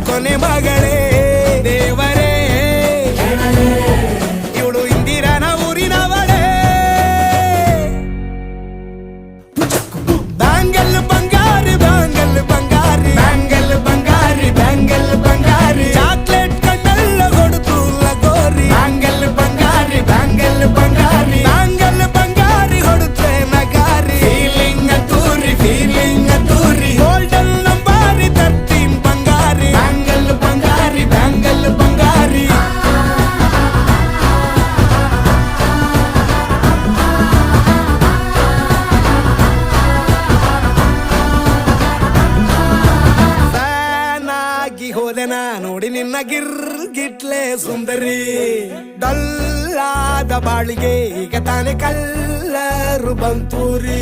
ಕೊನೆ ಮಗಳೇ ದೇವರೇ ಇವಳು ಇಂದಿರನ ಊರಿನವಳೇ ಬ್ಯಾಂಗಲ್ ಬಂಗಾರಿ ಬ್ಯಾಂಗಲ್ ಬಂಗಾರಿ ಬ್ಯಾಂಗಲ್ ಬಂಗಾರಿ ಬ್ಯಾಂಗಲ್ ಬಂಗಾರಿ ಚಾಕ್ಲೇಟ್ ಕಣ್ಣೆಲ್ಲ ಕೊಡುತ್ತು ಲಗೋರಿ ಬ್ಯಾಂಗಲ್ ಬಂಗಾರಿ ಬ್ಯಾಂಗಲ್ ಬಂಗಾರಿ ಬ್ಯಾಂಗಲ್ ಬಂಗಾರಿ ಹೊಡುತ್ತೆ ನಗಾರಿ ಫೀಲಿಂಗ್ ತೂರಿ ಗೋಲ್ಡನ್ ನಂಬಾರಿ 13 ಬಂಗಾರಿ ಬ್ಯಾಂಗಲ್ ಬಂಗಾರಿ ಬ್ಯಾಂಗಲ್ ಬಂಗಾರಿ ಹೋದೆನ ನೋಡಿ ನಿನ್ನ ಗಿರ್ಗಿಟ್ಲೆ ಸುಂದರಿ ಡಲ್ಲಾದ ಬಾಳಿಗೆ ಈಗ ತಾನೆ ಕಲ್ಲರು ಬಂತೂರಿ